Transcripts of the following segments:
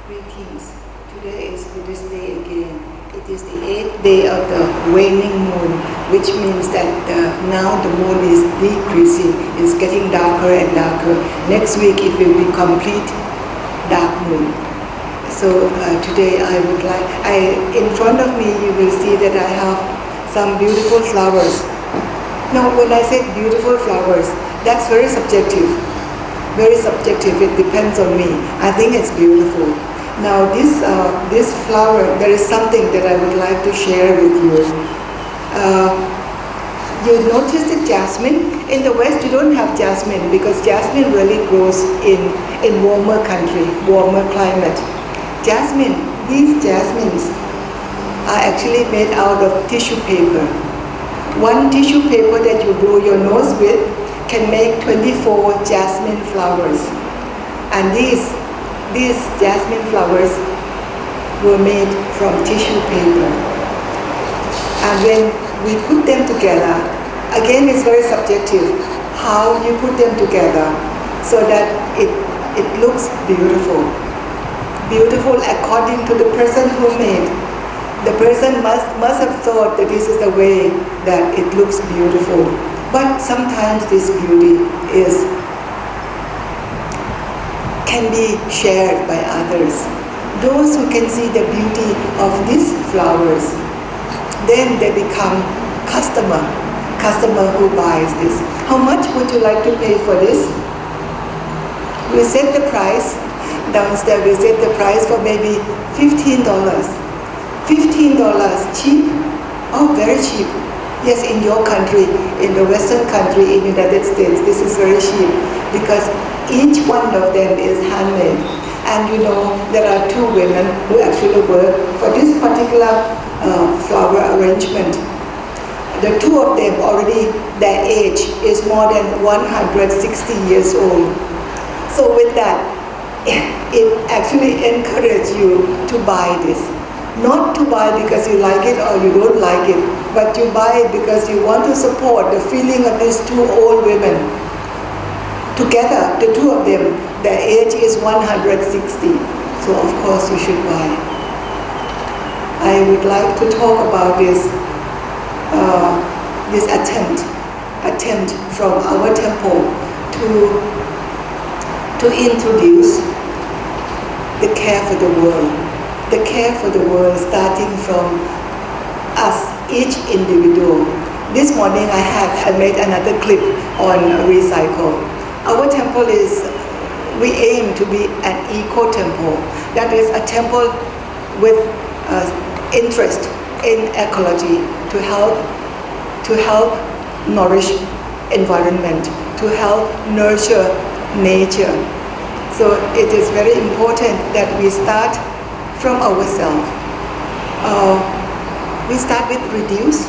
Greetings. Today is Buddhist day again. It is the 8th day of the waning moon, which means that now the moon is decreasing, it's getting darker and darker. Next week it will be complete dark moon. So today in front of me you will see that I have some beautiful flowers. Now when I say beautiful flowers, that's very subjective. Very subjective, it depends on me. I think it's beautiful. Now this flower, there is something that I would like to share with you. You notice the jasmine? In the West you don't have jasmine because jasmine really grows in warmer country, warmer climate. Jasmine, these jasmines are actually made out of tissue paper. One tissue paper that you blow your nose with can make 24 jasmine flowers. And these jasmine flowers were made from tissue paper. And when we put them together, again it's very subjective how you put them together so that it looks beautiful. Beautiful according to the person who made. The person must have thought that this is the way that it looks beautiful. But sometimes this beauty can be shared by others. Those who can see the beauty of these flowers, then they become customer who buys this. How much would you like to pay for this? We set the price, downstairs we set the price for maybe $15. $15, cheap? Oh, very cheap. Yes, in your country, in the Western country, in the United States, this is very cheap because each one of them is handmade. And you know, there are two women who actually work for this particular flower arrangement. The two of them already, their age is more than 160 years old. So with that, it actually encourages you to buy this. Not to buy because you like it or you don't like it, but you buy it because you want to support the feeling of these two old women. Together, the two of them, their age is 160, so of course you should buy. I would like to talk about this attempt from our temple to introduce the care for the world. The care for the world starting from us, each individual. This morning I made another clip on recycle. Our temple we aim to be an eco-temple. That is a temple with interest in ecology to help nourish environment, to help nurture nature. So it is very important that we start from ourselves. We start with reduce.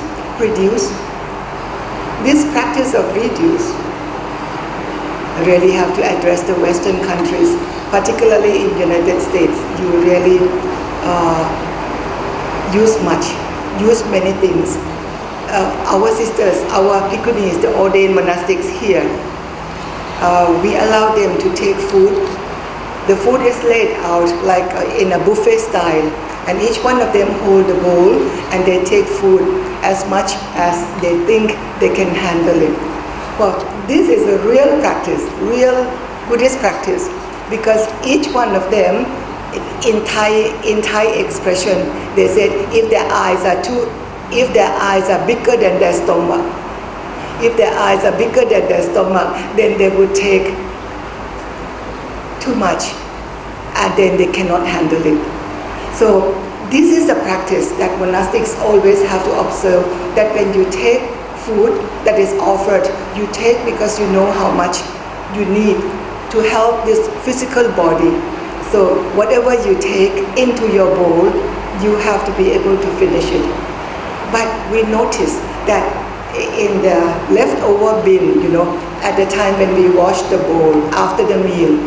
This practice of reduce really have to address the Western countries, particularly in the United States. You really use many things. Our sisters, our bhikkhunis, the ordained monastics here, we allow them to take food. The food is laid out like in a buffet style, and each one of them hold a bowl and they take food as much as they think they can handle it. Well, this is a real practice, real Buddhist practice, because each one of them, in Thai expression, they said if their eyes are bigger than their stomach, then they would take too much and then they cannot handle it. So this is the practice that monastics always have to observe, that when you take food that is offered, you take because you know how much you need to help this physical body. So whatever you take into your bowl, you have to be able to finish it. But we notice that in the leftover bin, at the time when we wash the bowl after the meal,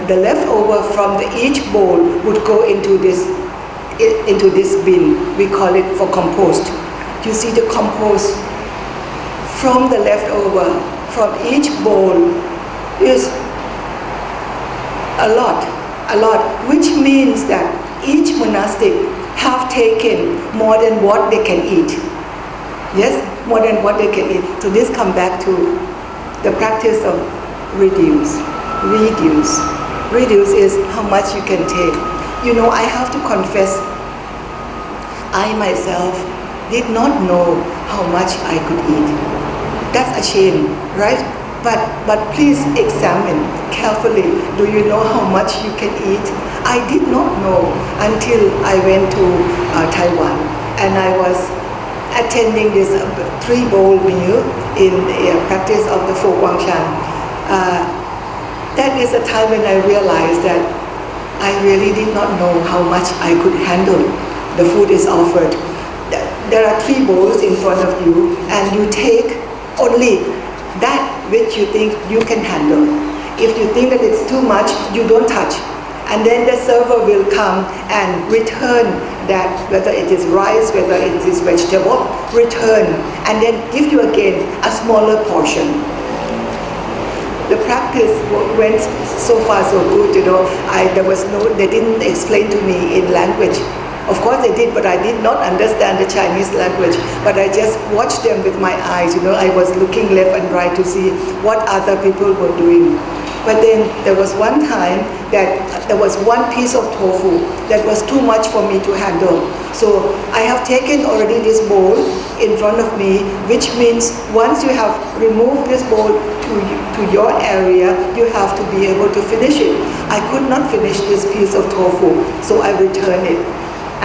the leftover from each bowl would go into this bin. We call it for compost. You see the compost from the leftover from each bowl is a lot. a lot, which means that each monastic have taken more than what they can eat. Yes, more than what they can eat. So this come back to the practice of reduce. Reduce. Reduce is how much you can take. You know, I have to confess, I myself did not know how much I could eat. That's a shame, right? But please examine carefully. Do you know how much you can eat? I did not know until I went to Taiwan, and I was attending this 3-bowl meal in the practice of the Fo Guangshan. That is a time when I realized that I really did not know how much I could handle. The food is offered. There are 3 bowls in front of you, and you take only that which you think you can handle. If you think that it's too much, you don't touch. And then the server will come and return that, whether it is rice, whether it is vegetable, return, and then give you again a smaller portion. The practice went so far so good, you know. They didn't explain to me in language. Of course they did, but I did not understand the Chinese language. But I just watched them with my eyes, you know. I was looking left and right to see what other people were doing. But then there was one time that there was one piece of tofu that was too much for me to handle. So I have taken already this bowl in front of me, which means once you have removed this bowl to your area, you have to be able to finish it. I could not finish this piece of tofu, so I returned it.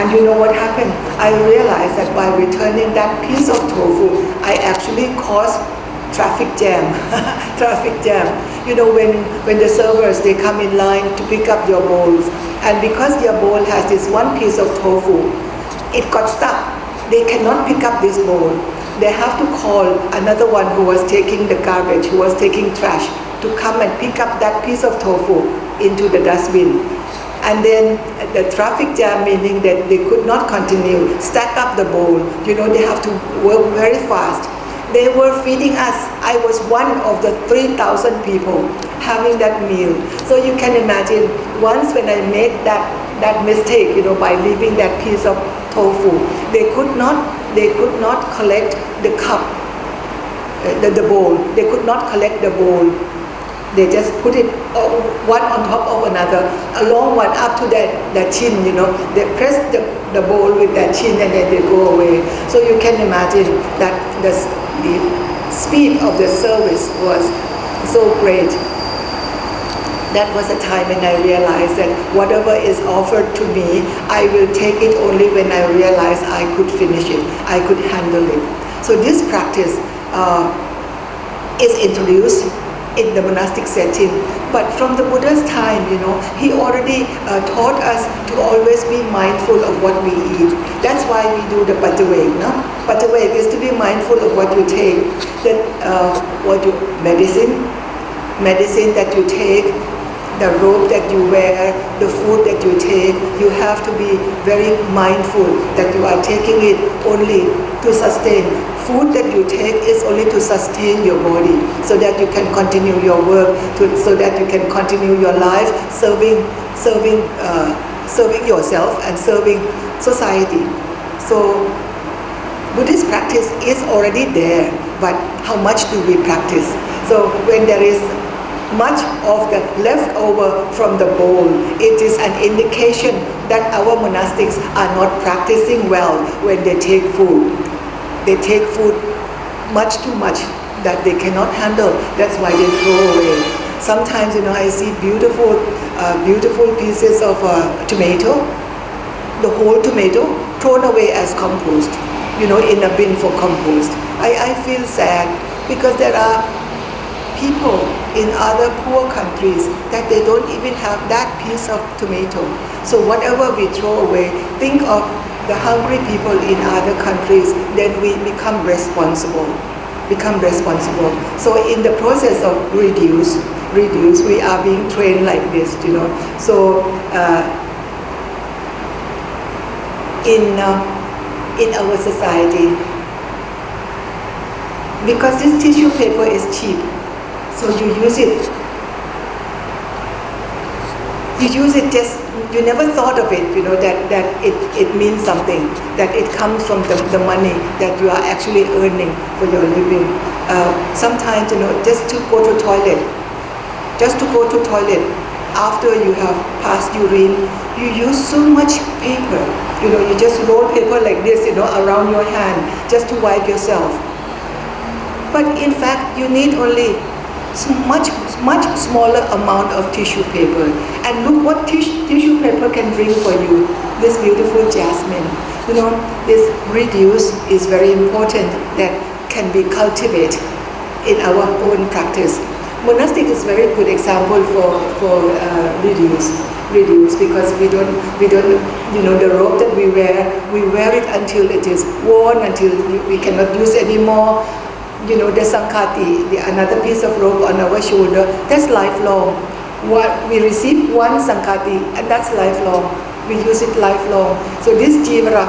And you know what happened? I realized that by returning that piece of tofu, I actually caused traffic jam. Traffic jam. You know, when the servers, they come in line to pick up your bowls, and because your bowl has this one piece of tofu, it got stuck. They cannot pick up this bowl. They have to call another one who was taking the garbage, who was taking trash, to come and pick up that piece of tofu into the dustbin. And then the traffic jam, meaning that they could not continue, stack up the bowl. You know, they have to work very fast. They were feeding us. I was one of the 3,000 people having that meal. So you can imagine, once when I made that mistake, you know, by leaving that piece of tofu, they could not collect the cup, the bowl. They could not collect the bowl. They just put it one on top of another, a long one up to that chin, you know. They press the bowl with that chin and then they go away. So you can imagine that the speed of the service was so great. That was a time when I realized that whatever is offered to me, I will take it only when I realize I could finish it, I could handle it. So this practice is introduced in the monastic setting. But from the Buddha's time, you know, he already taught us to always be mindful of what we eat. That's why we do the Paccavek, no? Paccavek is to be mindful of what you take, that medicine that you take, the robe that you wear, the food that you take. You have to be very mindful that you are taking it only to sustain. Food that you take is only to sustain your body, so that you can continue your work, so that you can continue your life, serving yourself and serving society. So Buddhist practice is already there, but how much do we practice? So when there is much of the leftover from the bowl, it is an indication that our monastics are not practicing well when they take food. They take food much too much that they cannot handle. That's why they throw away. Sometimes, you know, I see beautiful pieces of tomato, the whole tomato thrown away as compost, you know, in a bin for compost. I feel sad because there are people in other poor countries that they don't even have that piece of tomato. So whatever we throw away, think of the hungry people in other countries, then we become responsible. So in the process of reduce, we are being trained like this, you know. So in our society, because this tissue paper is cheap, so you use it. You use it just, you never thought of it, that it means something, that it comes from the money that you are actually earning for your living. Sometimes, just to go to toilet, after you have passed urine, you use so much paper. You just roll paper like this, around your hand just to wipe yourself. But in fact, you need only much smaller amount of tissue paper. And look what tissue paper can bring for you. This beautiful jasmine. This reduce is very important, that can be cultivated in our own practice. Monastic is very good example for reduce, because we don't, the robe that we wear it until it is worn, until we cannot use anymore. The sankati, another piece of rope on our shoulder, that's lifelong. We receive one sankati, and that's lifelong. We use it lifelong. So this jivara,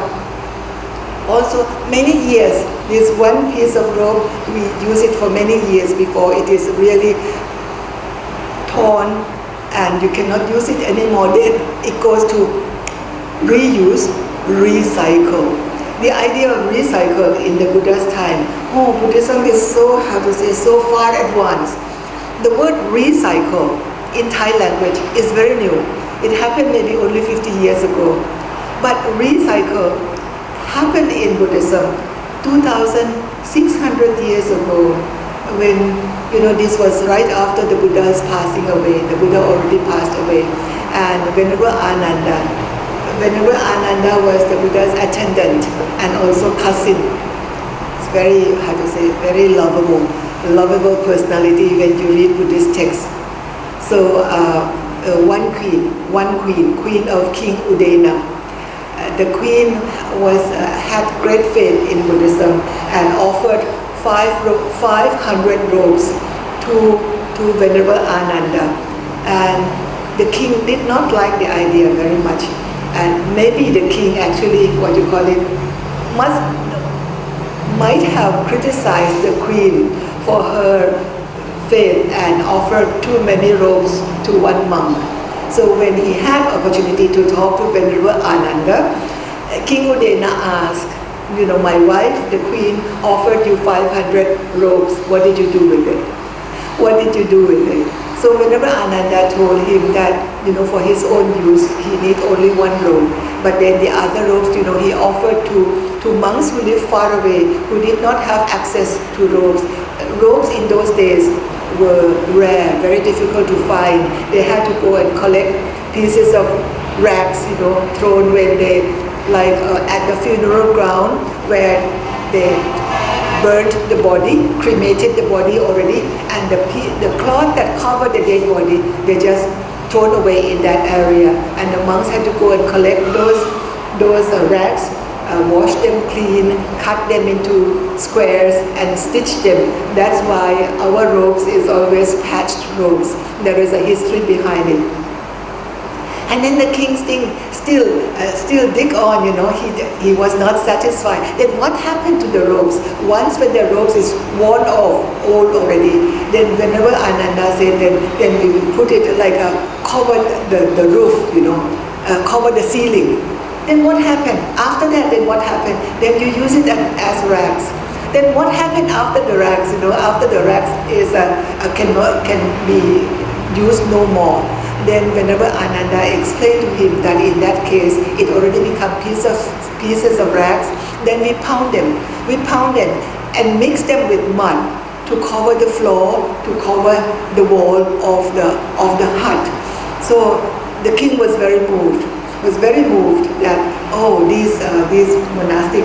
also many years, this one piece of rope, we use it for many years before it is really torn, and you cannot use it anymore. Then it goes to reuse, recycle. The idea of recycle in the Buddha's time, Buddhism is so far advanced. The word recycle in Thai language is very new. It happened maybe only 50 years ago. But recycle happened in Buddhism 2,600 years ago, when, this was right after the Buddha's passing away. The Buddha already passed away. And Venerable Ananda was the Buddha's attendant and also cousin. It's very, very lovable personality when you read Buddhist texts. So one queen of King Udena. The queen had great faith in Buddhism and offered 500 robes to Venerable Ananda. And the king did not like the idea very much. And maybe the king actually, might have criticized the queen for her faith and offered too many robes to one monk. So when he had opportunity to talk to Venerable Ananda, King Udena asked, my wife, the queen, offered you 500 robes. What did you do with it? So Venerable Ananda told him that, for his own use, he need only one robe. But then the other robes, he offered to monks who live far away, who did not have access to robes. Robes in those days were rare, very difficult to find. They had to go and collect pieces of rags, thrown when they, at the funeral ground where they burnt the body, cremated the body already, and the cloth that covered the dead body, they just thrown away in that area. And the monks had to go and collect those rags, wash them clean, cut them into squares and stitch them. That's why our robes is always patched robes. There is a history behind it. And then the king still dig on, he was not satisfied. Then what happened to the robes? Once when the robes is worn off, old already, then whenever Ananda said, then we will put it cover the roof, cover the ceiling. Then what happened? After that, then what happened? Then you use it as rags. Then what happened after the rags? After the rags is can be used no more. Then whenever Ananda explained to him that in that case it already become pieces of rags, then we pound them and mix them with mud to cover the floor, to cover the wall of the hut. So the king was very moved that these monastic,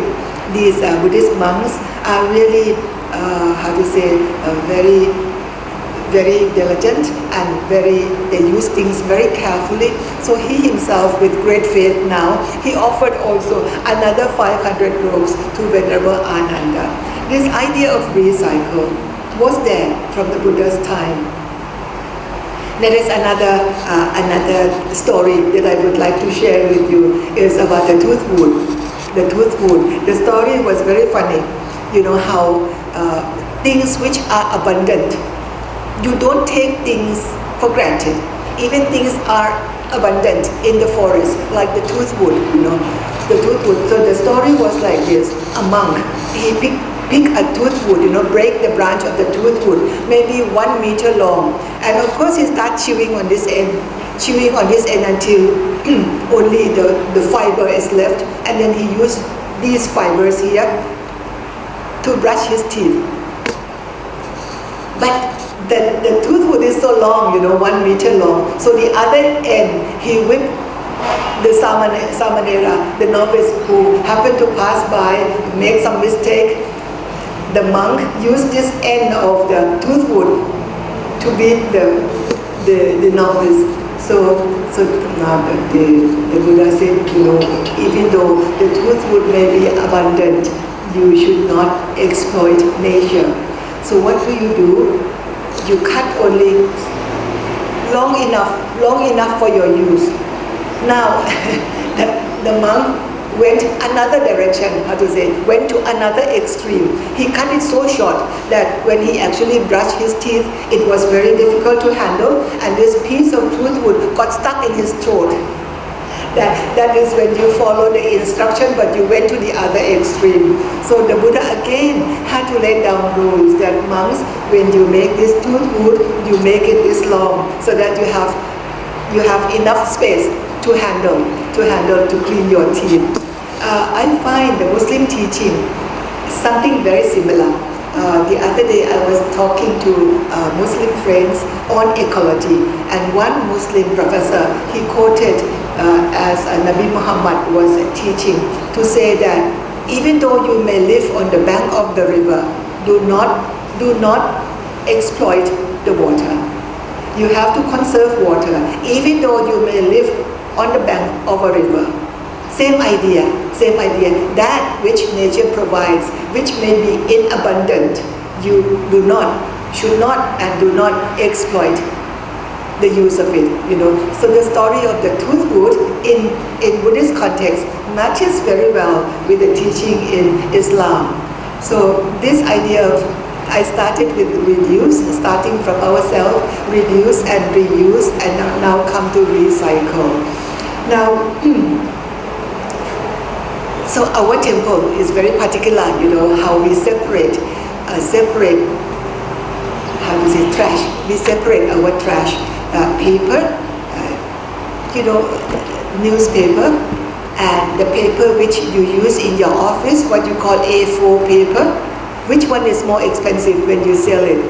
these Buddhist monks are really very diligent and they use things very carefully. So he himself, with great faith now, he offered also another 500 robes to Venerable Ananda. This idea of recycle was there from the Buddha's time. There is another story that I would like to share with you, is about the tooth wood. The story was very funny. How things which are abundant, you don't take things for granted. Even things are abundant in the forest, like the toothwood, the toothwood. So the story was like this: a monk, he pick a toothwood, break the branch of the toothwood, maybe 1 meter long, and of course he starts chewing on this end until only the fiber is left, and then he used these fibers here to brush his teeth. But the toothwood is so long, 1 meter long. So the other end, he whipped the samanera, the novice who happened to pass by, make some mistake. The monk used this end of the toothwood to beat the novice. So now the Buddha said, even though the toothwood may be abundant, you should not exploit nature. So what do? You cut only long enough for your use. Now, the monk went another direction, went to another extreme. He cut it so short that when he actually brushed his teeth, it was very difficult to handle, and this piece of toothwood got stuck in his throat. That is when you follow the instruction, but you went to the other extreme. So the Buddha again had to lay down rules that monks, when you make this toothwood, you make it this long, so that you have enough space to handle to clean your teeth. I find the Muslim teaching something very similar. The other day I was talking to Muslim friends on ecology, and one Muslim professor, he quoted as Nabi Muhammad was teaching, to say that even though you may live on the bank of the river, do not exploit the water. You have to conserve water, even though you may live on the bank of a river. Same idea. That which nature provides, which may be in abundant, you should not and do not exploit the use of it. So the story of the toothwood in Buddhist context matches very well with the teaching in Islam. So this idea of, I started with reduce, starting from ourselves, reduce and reuse, and now come to recycle. Now, so our temple is very particular, how we separate trash. We separate our trash, paper, newspaper, and the paper which you use in your office, what you call A4 paper. Which one is more expensive when you sell it?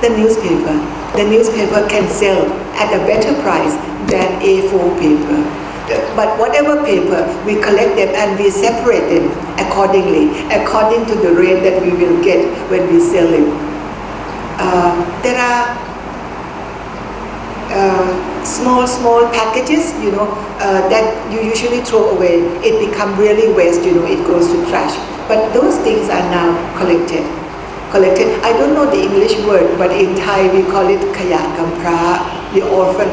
The newspaper. The newspaper can sell at a better price than A4 paper. But whatever paper, we collect them and we separate them accordingly, according to the rate that we will get when we sell it. There are small packages, that you usually throw away. It becomes really waste, it goes to trash. But those things are now collected. I don't know the English word, but in Thai we call it khaya kampra, the orphan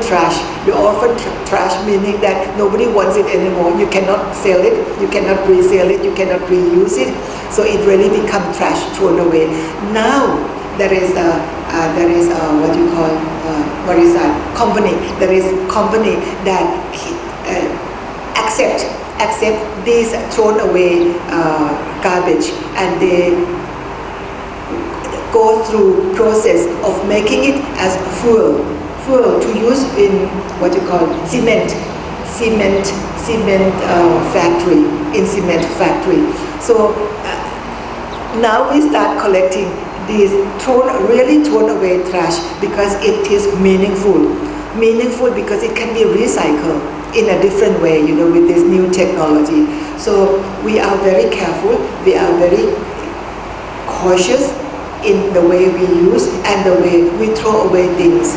trash. The orphan trash meaning that nobody wants it anymore. You cannot sell it, you cannot resell it, you cannot reuse it. So it really becomes trash thrown away. Now there is company. There is company that accept these thrown away garbage, and they go through process of making it as fuel to use in cement factory. So now we start collecting these thrown away trash because it is meaningful because it can be recycled in a different way, with this new technology. So we are very careful, we are very cautious in the way we use and the way we throw away things.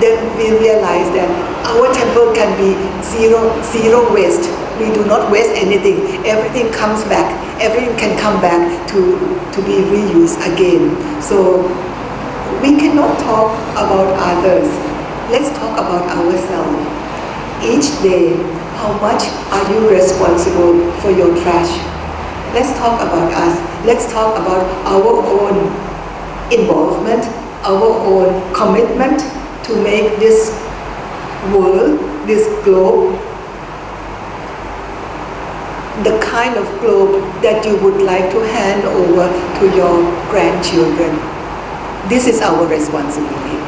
Then we realize that our temple can be zero waste. We do not waste anything. Everything comes back. Everything can come back to be reused again. So we cannot talk about others. Let's talk about ourselves. Each day, how much are you responsible for your trash? Let's talk about us. Let's talk about our own involvement, our own commitment to make this world, this globe, the kind of globe that you would like to hand over to your grandchildren. This is our responsibility,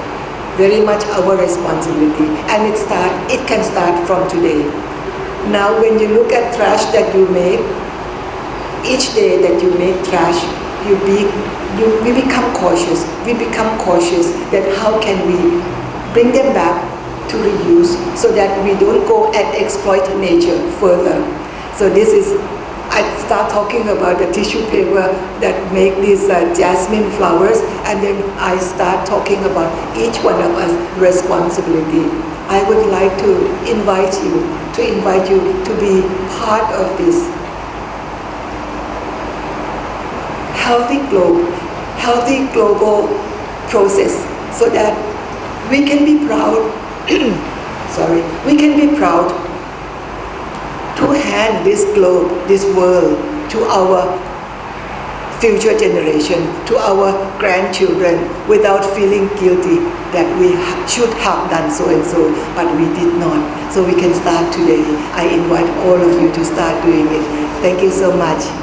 very much our responsibility, and it can start from today. Now when you look at trash that you make, each day that you make trash, we become cautious. We become cautious that how can we bring them back to reuse so that we don't go and exploit nature further. So I start talking about the tissue paper that make these jasmine flowers, and then I start talking about each one of us responsibility. I would like to invite you to be part of this healthy global process, so that we can be proud. We can be proud to hand this globe, this world, to our future generation, to our grandchildren, without feeling guilty that we should have done so and so, but we did not. So we can start today. I invite all of you to start doing it. Thank you so much.